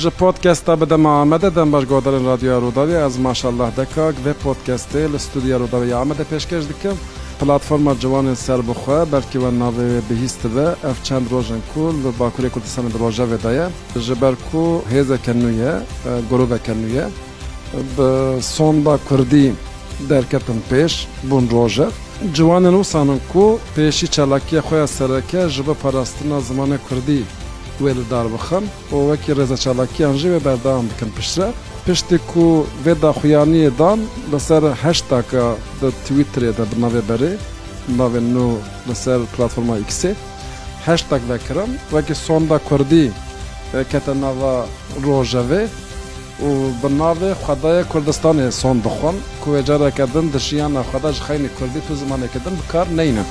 ج پودکاستا بدم آمده دم باش گودرن رادیو روداوی از ماشاءالله دکاک و پودکاستی الاستودیو روداوی آمده پیشکش دکم پلتفرم جوان سر بخواه بلکه و ناوی بهیست به اف چند روزن کول و باکوری کردستان دروژه ودایه جبرکو هیزه کنویه گروه کنویه به سوندا کردی درکتن پیش بون روژه جوان نوسانن کو پیشی چلاکی خواه سرکه جبه پراستنا زمان کردی ویل دار بخن و وکی رزا چلاکی انجی و بردام بکن پشتره پشتی کو ویدا خویانی دان لسر هشتاک دا تویتری دا بناوی بری ناوی نو لسر پلاتفورما ایکسی هشتاک بکرم وکی سوندا کردی کتا ناوا روژوی و بناوی خدای کردستان سون بخون که اجاره کردن دشیان خدا جخین کردی تو زمانه کردن بکار نینه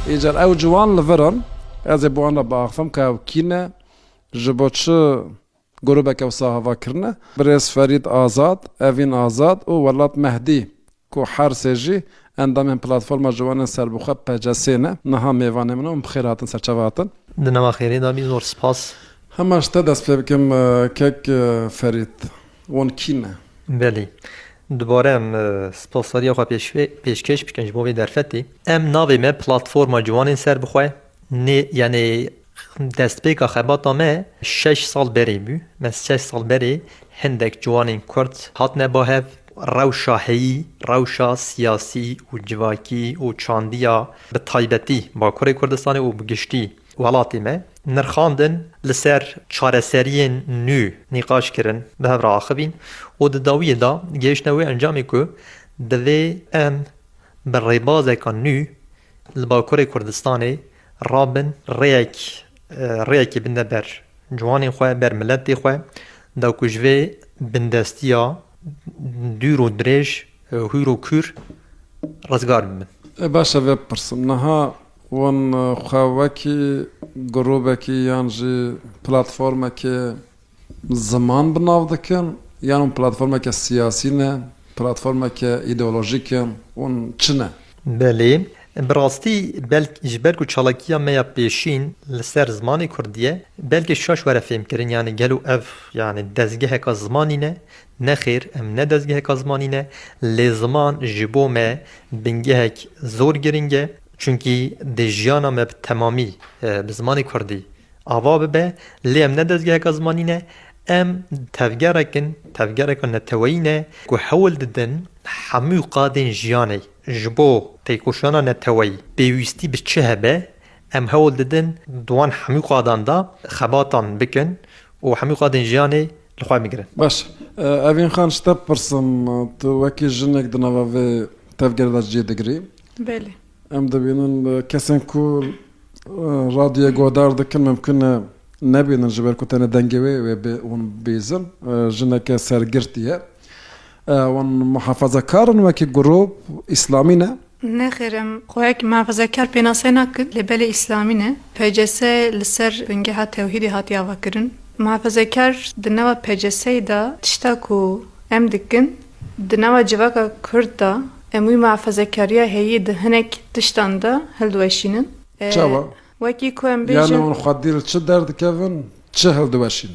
ایجار او جوان لورن از بوانا باقفم که او کینه جبوچه گروه که وصاحبا کرنه برس فرید آزاد اوین آزاد و ولاد مهدی که هر سجی اندام پلتفرم جوان سربخواه پجسینه نها میوانه منو بخیراتن سرچواتن دنما خیری دامی زور سپاس همش دست بکم کک فرید وان کینه بلی دوباره سپاسداری آقا پیشکش بکن جبوی درفتی ام ناوی me پلتفرم جوان سر بخواه یعنی دست بیگا خباتا me 6 سال بری بو من 6 سال بری هندک جوانین کرد هات نباهف روشا هی روشا سیاسی و جواکی و چاندیا به تایبتی با کره کردستان و بگشتی ولاتی me نرخاندن لسر چارەسەریên nû nîqaş kirin bi hev re axivîn û di dawiyê da gêştine wê encamê ku divê em bi rêbazeka nû li Bakurê Kurdistanê rabin rêyekê binde ber ciwanên xwe ber miletê xwe da ku ji vê bindestiya dûr û dirêj hûr û kûr rizgar bibin. باشا وی پرسم نها ون خواهی گروه کی یعنی پلتفرم که زمان بناو دکن یعنی پلتفرم که سیاسی نه پلتفرم که ایدئولوژیک ون چنه بله براستی بلکه چالاکیا میا پیشین لسر زمانی کردیه بلکه شاش وره فهم کرن یعنی گلو اف یعنی دزگه که زمانی نه نخیر ام نه دزگه که زمانی نه لزمان جبو ما بنگه زور گرینگه چونکی دژیانا ما تمامی به زمانی کردی آوا به لی ام نه دزگه که زمانی نه ام تفگرکن نتوینه که حول ددن حمو قادن جیانی جبو تیکوشانا نتوی بیویستی به چه هبه ام حول ددن دوان حمو قادان دا خباتان بکن و حمو قادن جیانی لخواه میگرن باش اوین خان شتا پرسم تو وکی جنک دنوا و تفگر جی دگری بله ام دبینن کسان کو رادیو گودار دکن ممکنه نبینن جبر کتن دنگوی و اون بیزن جنک سرگرتیه اون محافظه کارن وکی گروه اسلامی نه نه خیرم خواه که محافظه کار پیناسه نکد لبل اسلامی نه پیجسه لسر بنگه ها توحیدی هاتی آوا کرن محافظه کار دنوا پیجسه دا تشتا کو ام دکن دنوا جواکا کرد دا اموی محافظه کاریا هیی دهنک تشتان دا هل دوشینن چاوا وکی کو ام بیجن یعنی اون خودیل چه درد کهون چه هل دوشین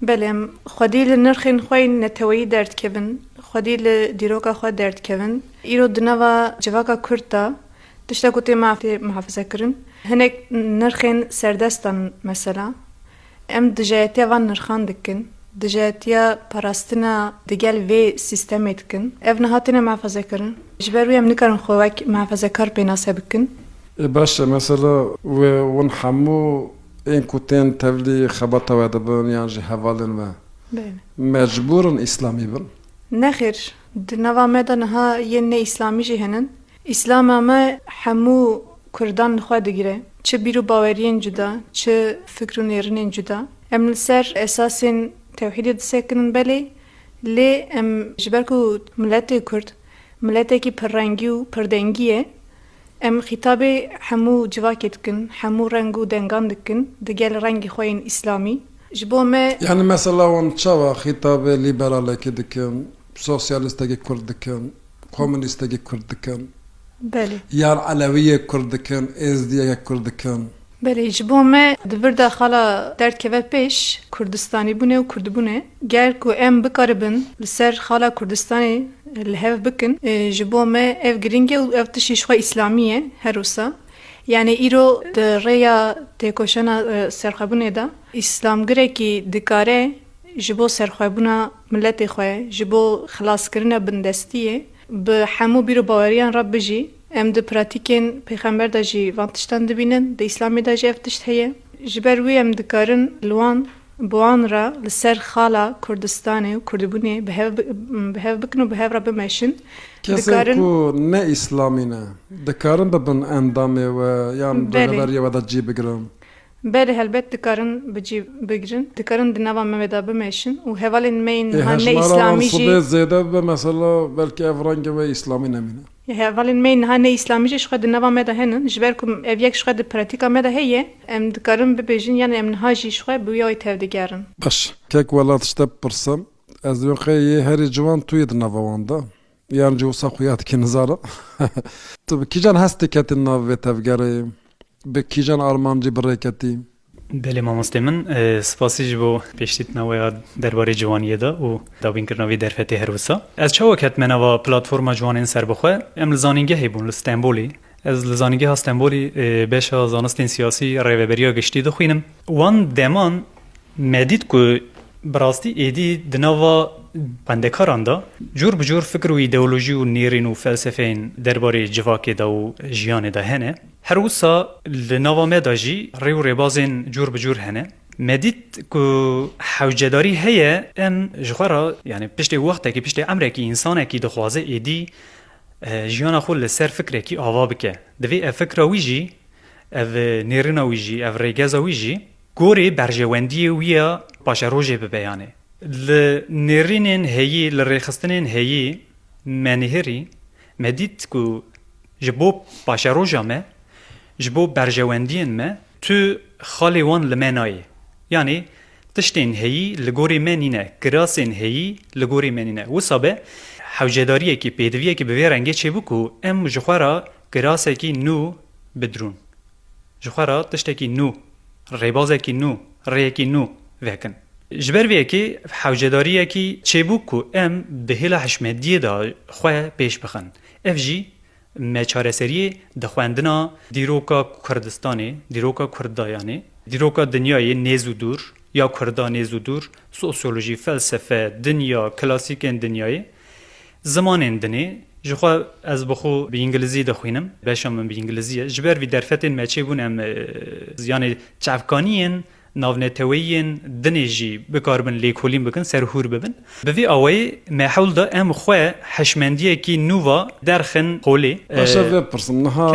بله خودیل نرخین خوی نتویی درد کهون خودیل دیروکا خود درد کهون ایرو دنوا جواکا کرد دا تشتا کوتی محافظه کرن هنک نرخین سردستان مثلا ام دجایتی وان نرخان دکن دجایتیا پاراستنا دگل وی سیستمی دکن اف نهاتینا محافظه کرن جبروی ام نکرن خواهک محافظه کار بیناسه بکن باشه مثلا ون حمو این کتین تبلی خباتا و دبن یعنی حوالن و مجبورن اسلامی بن نخیر دنوا مدن ها یه نه اسلامی جی هنن اسلام اما حمو کردان خوا دگیره چه بیرو باورین جدا چه فکر و نیرنین جدا ام سر اساسین توحیدی دسکنن بله لی ام جبرکو ملت کرد ملتی که پررنگی و پردنگیه ام خطاب همو جواکی دکن همو رنگ و دنگان دکن دگل رنگ خوین اسلامی جبو ما یعنی مثلا اون چوا خطاب لیبراله که دکن سوسیالیسته که کرد دکن کمونیسته که کرد دکن بله یار علویه کرد دکن ازدیه کرد دکن بله جبو ما دبر داخلا درد که پیش کردستانی بونه و کرد بونه گر کو ام بکاربن لسر خالا کردستانی الهف بکن جبو ما اف گرینگه و اف تشیش خو اسلامیه هروسا يعني إيرو دريا تكوشنا سرخبونه دا إسلام غريكي دكاره جبو سرخبونا ملتي خواه جبو خلاص كرنا بندستيه بحمو بيرو باوريان رب بجي ام د پراتیکن پیغمبر دا جی وانتشتان دبینن د اسلامی دا جی افتشت هیه جبروی ام دکارن لوان بوان را لسر خالا کردستانه و کردبونه بهف بکن و بهف را بمشن کسی کو نه اسلامی نه دکارن ببن اندامه و یان بغبریه و دا جی بگرم بله هلبت دکارن بجی بگرن دکارن دنوا ممدا بمشن و هوالین مین ها نه اسلامی جی زیده به مثلا بلکه افرانگ و اسلامی نمینه هوالین مین ها نه اسلامی جی شخد نوا مدا هنن جبرکم اویک شخد پراتیکا مدا هیه ام دکارن ببیجن یعنی ام نهاجی شخد بویای تودگرن باش کک ولات شته پرسم از روقی هری جوان توی دنوا واندا یان جو سخویات کی نزاره تو کیجان هستی کت ناو تفگری به کیجان آرمانجی برکتی بله مامۆستای من سپاسیش بۆ پێشتیتنەوەی دەربارەی جوانیەدا و دابینکردنەوەی دەرفەتی هەروسا ئەس چاوە کەتمێنەوە پلاتفۆرما جوانین سەربەخۆ ئەم لە زانینگەهی بوون لە ستەمبۆلی ئەس لە زانینگەها ستەمبۆلی بێشە زانستین سیاسی ڕێوەبەریە گشتی دەخوێنم وان دەمان مەدید کو بڕاستی ئێدی دناوە پندکاران دا جور بجور فکر و ایدئولوژی و نیرین و فلسفین درباره جواکی دا و جیان دا هنه هر وسا لنوامه دا جی ریو ریبازین جور بجور هنه مدید که حوجداری هیه ام جخورا یعنی پشت وقت که پشت امره که انسانه که دخوازه ایدی جیان خود لسر فکره که آوا بکه دوی افکر ویجی اف نیرین ویجی اف ریگز ویجی گوری برجواندی ویا باشه روژه ببیانه لنرینن هایی لرخستنن هایی منهری مدید کو جبو پاشروجا ما جبو برجواندین ما تو خالی وان لمنای یعنی تشتین هایی لگوری منینه کراسین هایی لگوری منینه و صابه حوجداریه کی پیدویه کی به رنگی چه بکو ام جخورا کراسه کی نو بدرون جخورا تشته کی نو ریبازه کی نو ری کی نو وکن جبر وی کی حوجداریه کی چبوکو ام به هله حشمدیه دا خو پیش بخن اف جی مچاره سری د خوندنا دیروکا کردستانی دیروکا کردایانی دیروکا دنیای نیزو دور یا کردان نیزو دور سوسیولوژی فلسفه دنیا کلاسیک دنیای زمان دنی جخوا از بخو به انگلیسی دخوینم باشم به انگلیسیه جبر وی درفتن مچه بونم یعنی چافکانین ناونتویین دنیجی بکاربن لیکولین بکن سرهور ببن بوی آوی محول دا ام خواه حشمندیه کی نووا درخن قولی باشه بپرسم نها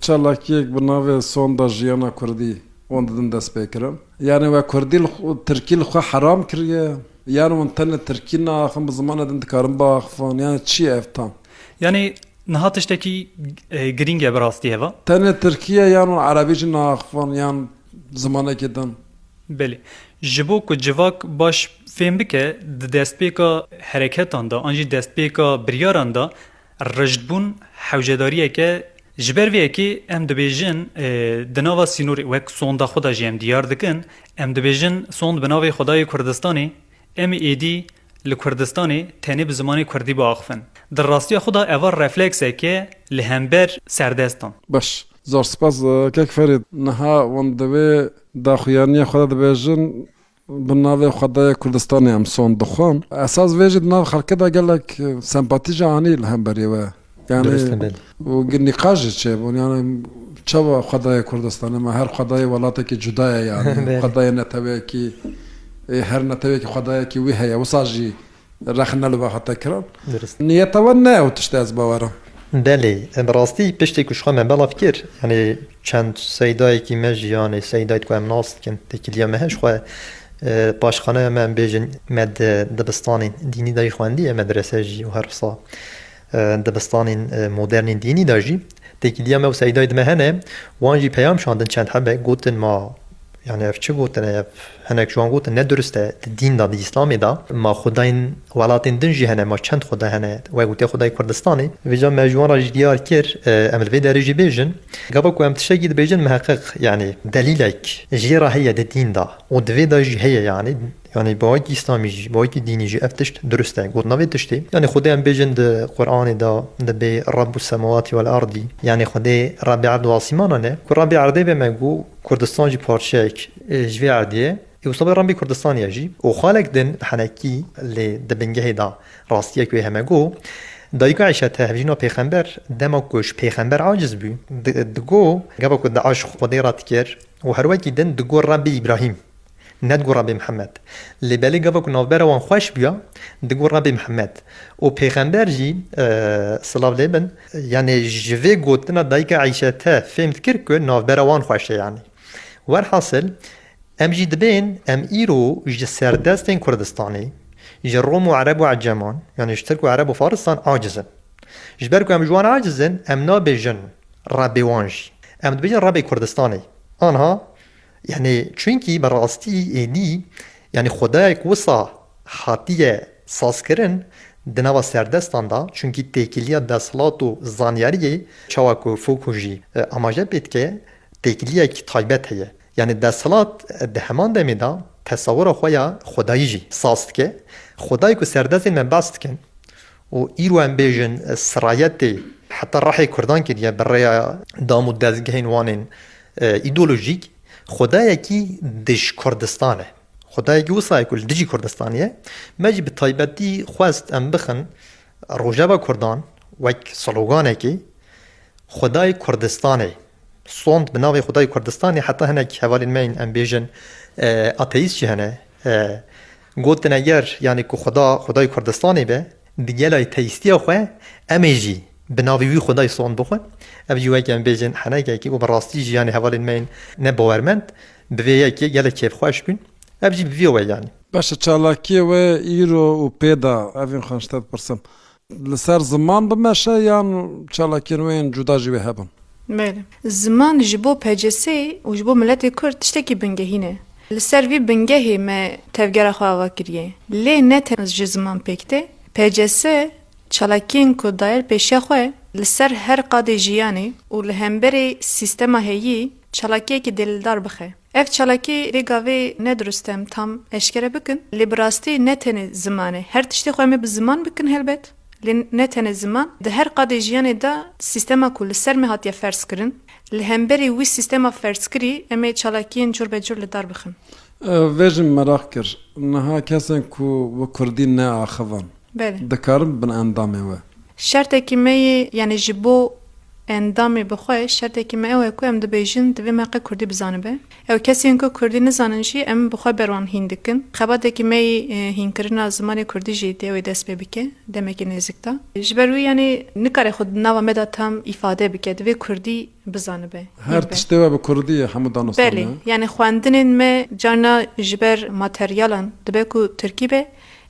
چالاکی یک بناوی سوندا جیانا کردی وندن دست بکرم یعنی و کردی ترکی لخوا حرام کریه یعنی منتن ترکی ناخم بزمان دن تکارم باخفان یعنی چی افتان یعنی نهاتش تکی گرینگه براستی هوا تن ترکیه یعنی عربی جی ناخفان یعنی زمانه کدن بله جبو کو جواک باش فهم بکه دست پیکا حرکتان دا آنجی دست پیکا بریاران دا رجدبون حوجداریه که جبر ویه که ام دبیجن دناوا سینوری وک سوندا خدا جیم دیار دکن ام دبیجن سوند بناوی خدای کردستانی ام ایدی لکردستانی تنی به زمانی کردی با آخفن در راستی خدا اول رفلکسه که لهمبر سردستان باش زور سپاس کک فرید نها وندوی داخویانی خدا دبیجن بناوی خدای کردستانی هم سوند دخوان اساس ویجد ناو خلقه دا گلک سمپاتی جانی لهمبری و یعنی و نقاش چه بون یعنی چه خدای کردستانی ما هر خدای ولاته که جدایه یعنی خدای نتوی که هر نتوی که خدای که وی هیا وساجی رخنا لو حتی کرد نیت و نه او تشت از باورم بله براستی پشتی کش خواهم بلا فکر یعنی چند سیدایی که مجیانه سیدایی که هم ناست کن تکیلیا مهش خواه باشخانه من بیجن مد دبستان دینی دایی خواندی مدرسه جی و هر صا دبستان مدرن دینی دایی تکیلیا ما و سیدایی دمهنه وانجی پیام شاندن چند حبه گوتن ما يعني اف چه گوتنه اف هنک جوان گوتن ندرسته دین دا دی اسلامی دا ما خداین ولاتین دنجی هنه ما چند خدا هنه و گوته خدای کردستانی ویجا مجوان را دیار کر امل وی درجی بیجن گابا کو ام تشگی بیجن محقق يعني دلیلک جیرا هي دین دا و دوی دا جی هي يعني باید اسلامی جی باید دینی جی افتشت درسته گوت نوی تشتی يعني خدای ام بیجن د قرآن دا دبی رب السماوات والارض يعني خدای رب عرض واسمانانه که رب عرضه به مگو کردستان جی پارچک جوی عردیه يوصل ربي كردستان يجي وخالق دن حنكي اللي دبنجه دا راستيه كوي همگو دايقا عيشتها هفجينو پیغمبر دماكوش پیغمبر عاجز بي دقو قبا كود عاش خديرات كير وهروكي دن دقو ربي إبراهيم ندقو ربي محمد اللي بالي قبا كود نوبرا وان خوش بيا دقو ربي محمد و پیغمبر جي صلاة لبن يعني جوي قوتنا دايقا عيشتها فهمت كيركو نوبرا وان خوش يعني والحاصل ام جي دبين ام ايرو جي سردستين كردستاني جي الروم وعرب وعجمان يعني اشتركوا عرب وفارسان عاجزن جبركوا ام جوان عاجزن ام نابجن ربي وانجي ام دبجن ربي كردستاني انها يعني چونكي براستي ايدي يعني خدايك وصا حاتية ساسكرن دنوا سردستان دا چونكي تيكيليا دسلاتو زانياري چاوكو فوكو جي اماجه بيتكي تيكيليا كي طايبت هي يعني دستلات دهمان دمیدا تصور خویا خدایی جی ساست که خدایی که سردست من باست کن و ایرو ام بیجن سرایت حتی راحی کردان که دیگه برای دامو دزگهین وانین ایدولوژیک خدایی که دش کردستانه خدایی که وصای کل دجی کردستانیه مجی به طایبتی خواست ام بخن روجبا کردان وک سلوگانه که خدای کردستانه صوند بناوی خدای کردستانی حتی هنک حوالین مین ام بیجن آتئیست چی هنه گوتن اگر یعنی که خدای کردستانی به دیگه لای تئیستی خواه امیجی بناوی وی خدای صوند بخواه اب جوه که ام بیجن هنک که و براستی جی یعنی حوالین مین نباورمند بویه که گله کیف خوش بین اب جی بویه یعنی باشه چالاکی و ایرو و پیدا اوین خانشتاد پرسم لسر زمان بمشه یا چالاکی نوین جدا جوه هبن بله زمان جبو پجسه و جبو ملت کرد تشتکی بنگهینه لسر وی بنگهی ما تفگر خواه کریه لی نت از زمان پکته پجسه چالاکین کو دایر پیش خواه لسر هر قاد جیانی و لهمبری سیستما هیی چالاکی که دلدار بخه اف چالاکی ریگاوی ندرستم tam eşkere bükün liberasti netene zamanı her tişte خواه به زمان بکن هلبت نه تنه زمان ده هر قاده جیانه دا سیستما کل سر می هاتیه فرس کرن لهمبری وی سیستما فرس کری امی چالاکین جور به جور لدار بخن ویجم مراق کر نها کسین کو و کردی نه آخوان بله دکارم بن اندامه و شرط که می یعنی جبو اندامی بخواه شرط که می اوه که ام ده بیجن دوی موقع کردی بزانه به او کسی اینکو کردی نزاننشی ام بخواه بروان هیندکن خباده که می هینکرنا زمان کردی جیده اوی دست ببکه دمکی نزکتا جبروی یعنی نکاره خود نوا مدا تام ifade بکه دوی کردی بزانه به هر تشته و به کردی همودانستانه بله یعنی خواندنین می جانا جبر ماتریالان دبه کو ترکیبه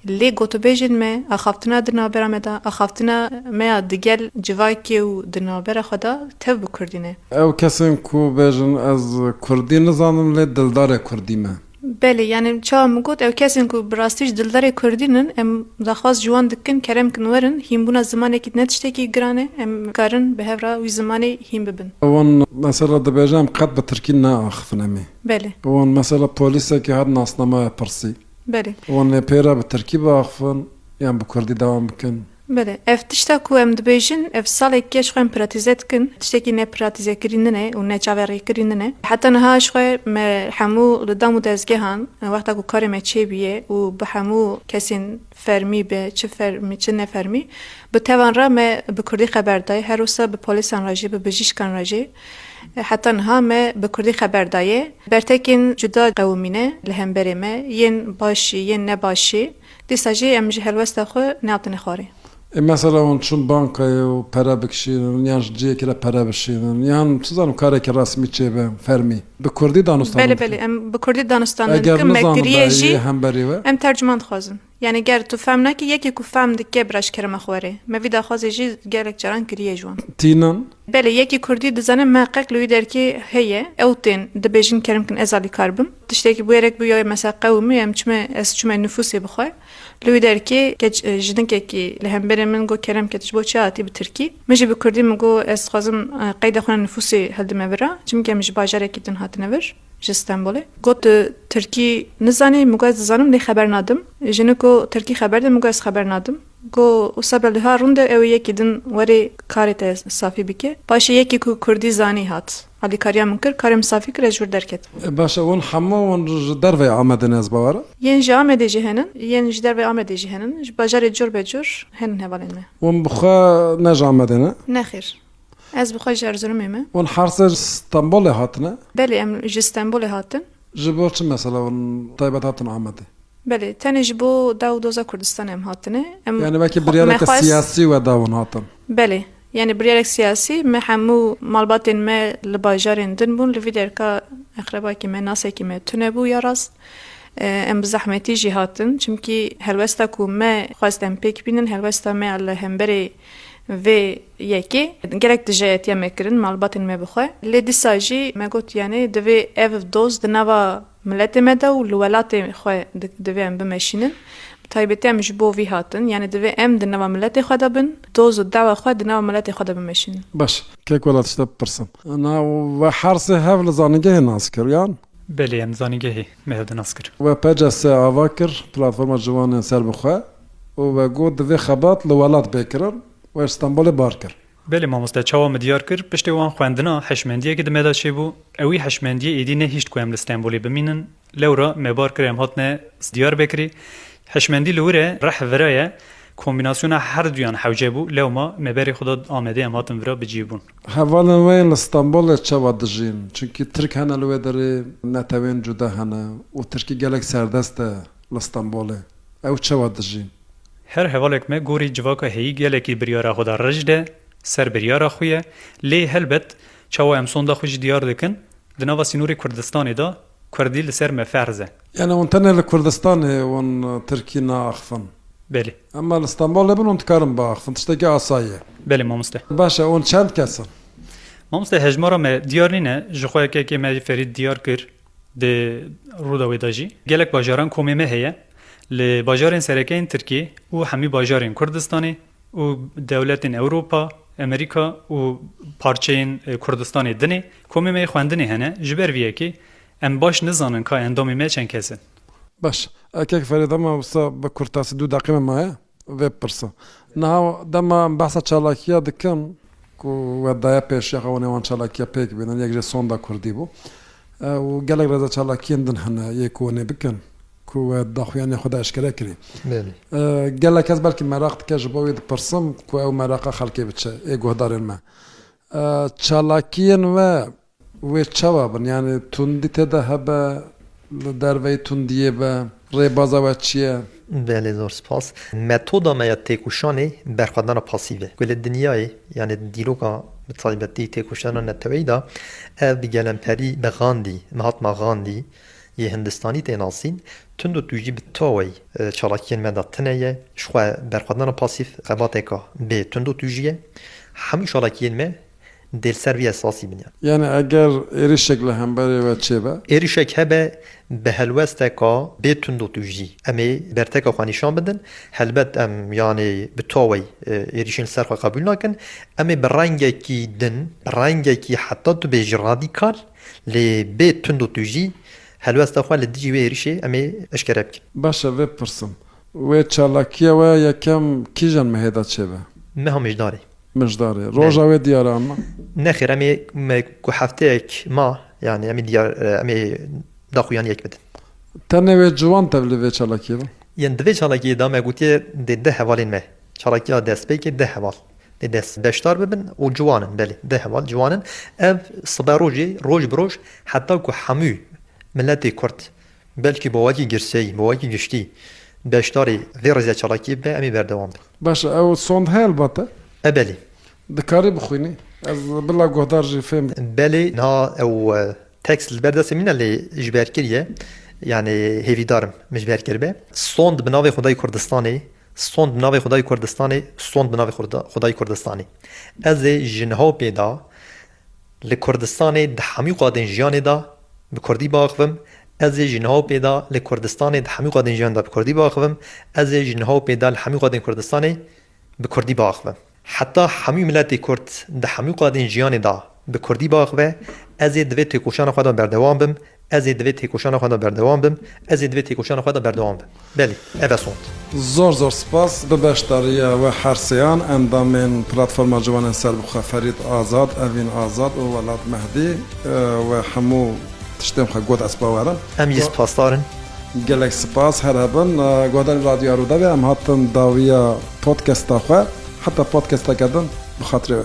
لی گوتو بیجن می اخافتنا دنابرا مدا اخافتنا می دیگل جواکی و دنابرا خدا تب بکردینه او کسین کو بیجن از کردی نزانم لی دلدار کردی من بله یعنی چا مگود او کسین کو براستیش دلدار کردینن ام دخواست جوان دکن کرم کنورن هیم بونا زمانی که نتشتکی گرانه ام کارن به هفرا وی زمانی هیم ببن اون مثلا دبیجم قد به ترکی نه آخفنمی بله اون مثلا پولیسه که هر ناسنامه پرسی بله اون پیرا به ترکی آخفن یعنی به کردی دوام بکن بله اف تشتا کو ام دبیجن اف سال کیش خو پراتیزت کن تشتکی نه پراتیزه کریننه و نه چاوری کریننه حتی نه شخو حمو لدامو دزگهان وقتا کو کار چه بیه و به حمو کسین فرمی به چه فرمی چه نه فرمی به توان را به کردی خبر دای هر روزا به پلیس راجی به بجیشکان راجی حتی نه به کردی خبر دایه برتکین جدا قومینه لهم برمه ین باشی ین نباشی دیساجی ام جهلوست خو ناتن خاری مثلا اون چون بانکای و پرا بکشیدن یعنی جیه که پرا بشیدن یعنی چیزانو کاری که رسمی چه به فرمی به کردی دانستان بله ام به کردی دانستان اگر که مگریه جی هم بری و ام ترجمان خوازن یعنی گر تو فهم نکی یکی کو فهم دکه برش کرم خواره ما وی داخوازی جی گلک جران کریه جوان تینن بله یکی کردی دزانه محقق لوی در که هیه اوتین دبیجن کرم کن ازالی کاربم تشتکی بویرک بویای مثلا قومی ام چمه نفوسی بخواه لوی در که جدن که لهم برم من گو کرم که تجبو چاتی بترکی مجی بکردی مگو از خوازم قید خون نفوسی هلد مبرا چون که مجی باجره کی دن هات نور جستانبوله گوت ترکی نزانی مگو از زانم لی خبر نادم جنکو ترکی خبر ده مگو از خبر نادم گو سبب ها رونده او یکی دن وری کارت صافی بکه باشه یکی کو کردی زانی هات علی کاریا من کارم صافی کر جور درکت باشه اون همه اون در و آمدن از باوره ین جامه دی جهنن ین جدر و آمده جهنن باجر جور به جور هن هوالنه اون بخوا نج آمدنه نخیر از بخوای جرزرمه اون حرس استانبول هاتنه بله ام جستانبول هاتن جبور چه مثلا اون طیبت هاتن آمده بله تنج بو داو دوزا کردستان ام هاتنه یعنی وکی بریارک سیاسی و داون هاتن بله يعني بريالك سياسي ما حمو مالباتين ما لباجارين دنبون لفي دركا اقربا كيما ناسا كيما تنبو يا راست ام بزحمتي جهاتن چمكي هلوستا كو ما خواستم بيك بينن هلوستا ما على همبري في يكي gerek دجايات يا مكرن مالباتين ما بخوا لدي ساجي ما قلت يعني دفي اف دوز دنوا ملت مدا والولات خوا دفي ام بمشينن تایبتی هم جبو وی هاتن یعنی دوی ام دنوا ملت خدا بن دوز و دعوا خود دنوا ملت خدا بمشین باش که ولات شتا برسم انا و حرس هفل زانگه ناسکر یان بله ام زانگه مهد ناسکر و پجاس اواکر پلاتفورم جوان سر بخوا و گود دوی خبات لولات بکرن و استانبول بارکر بله ما مستچاوا مدیار کر پشت وان خواندنا حشمندیه که دمدا چه بو اوی حشمندیه ایدی نه هیچ کوام استانبولی بمینن لورا مبار کرم هاتنه دیار بکری حشمندی لوره رح ورايه کومبیناسیون هر دویان حوجه بو لو ما مبری خدا آمده ام هاتن ورا بجیبون حوالا وين استانبول چوا دجین چونکی ترک هنه لوی داره نتوین جدا هنه و ترکی گلک سردست استانبول او چوا دجین هر حوالک ما گوری جواکا هی گلکی بریارا خدا رجده سر بریارا خویه لی هلبت چوا ام سوندا خوش دیار دکن دنوا سینوری کردستان دا کردی لسر مفرزه يعني وانتنا لكردستان وان تركينا أخفن بله أما الاسطنبول لبن وانتكارم بأخفن تشتكي عصاية بله ما مسته باشا وان چند كسن ما مسته هجمارا ما دیار نینه جخواه که ما فرید دیار کر ده رودا ویداجی گلک باجاران کومی ما هیه لباجارین سرکین ترکیه و همی باجارین کردستانی و دولتین اوروپا امریکا و پارچین کردستانی دنی کومی ما خواندنی هنه جبر ویه که ام باش نزانن که اندامی ما چند کسن باش أكيد فريد أما وصا بكرتاس دو دقيقة معايا ويب برسا نهاو دما بحث چالاكيا دكان كو ودايا بيش يخواني وان چالاكيا بيك بينن يك جي سوندا كردي بو و قالك رزا چالاكيا دن هنا يكوني بكن كو داخويان خدا اشكرا كري بله قالك از بالكي مراقت كجبوي برسم كو او مراقه خلقي بتشا ايغو دارن ما چالاكيا و چوابن يعني تندي تذهب دروي تنديه با ريبازا و چيه بله زور سپاس متودا ما تکوشانی برخوردن پاسیوه کل دنیای یعنی دیلوگا بطالبتی تکوشان نتویدا او بگلم پری به غاندی مهاتما غاندی یه هندستانی تناسین تندو توجی بتاوی چالاکین مدا تنیه شخوا برخوردن پاسیف قبات اکا به تندو توجیه همین چالاکین ما دل سروی اساسی بنیان يعني اگر اري شكل همبري و چيبا ایریشک هبه به هلوسته که بیتون دو توجی امی برتکا خانیشان بدن هلبت ام یعنی بتاوی ایریشن سرخوا قبول نکن امی برنگه کی دن رنگه کی حتی تو بیج رادیکال لی بیتون دو توجی هلوسته خواه لدیجی و ایریشه امی اشکره بکن باشا و برسم و چالاكيا و يكم كيجان مهيدا چيبا مهمش داره مجداري روجا و ديارا اما نخیر امی که هفته اک ما یعنی امی دیار امی داخویان یک بدن تنه و جوان تبلي و چالاكيا ین دوی چالاکی دا مگوتی ده هوالین مه چالاکی ها دست بی که ده هوال ده دست بشتار ببن و جوانن بله ده هوال جوانن اف صبح روج بروج حتی که همو ملت کرد بلکه بواکی گرسی بواکی گشتی بشتاری ویرزی چالاکی به امی بردوام بی باشا او صوند هل باتا بله دكاري بخويني از بالله قهدار جي فهم بله نا او تکس البرده سمینه لی جبر کریه یعنی هیویدارم مش بر کربه سوند بناوی خدای کردستانی سوند بناوی خدای کردستانی سوند بناوی خدای کردستانی از جنها پیدا لکردستان دهمی قادن جیان دا به کردی باخوم از جنها پیدا لکردستان دهمی قادن جیان دا به کردی باخوم از جنها پیدا لهمی قادن کردستان به کردی باخوم حتی همی ملت کرد دهمی قادن جیان دا به کردی باخوه از دوی تکوشان خدا بردوام بم از دوی تکوشان خدا بردوام بم از دوی تکوشان خدا بردوام بم بله اوسوند زور سپاس به بشتاری و حرسیان اندامین پلتفرم جوان سربخواه فرید آزاد اوین آزاد و ولاد مهدی و همو تشتیم خواه گود اسباورن ام یز پاسدارن گلک سپاس هر هبن گودن رادیو رو دوی ام هاتن داویا پودکستا خواه حتی پودکستا کردن بخاطره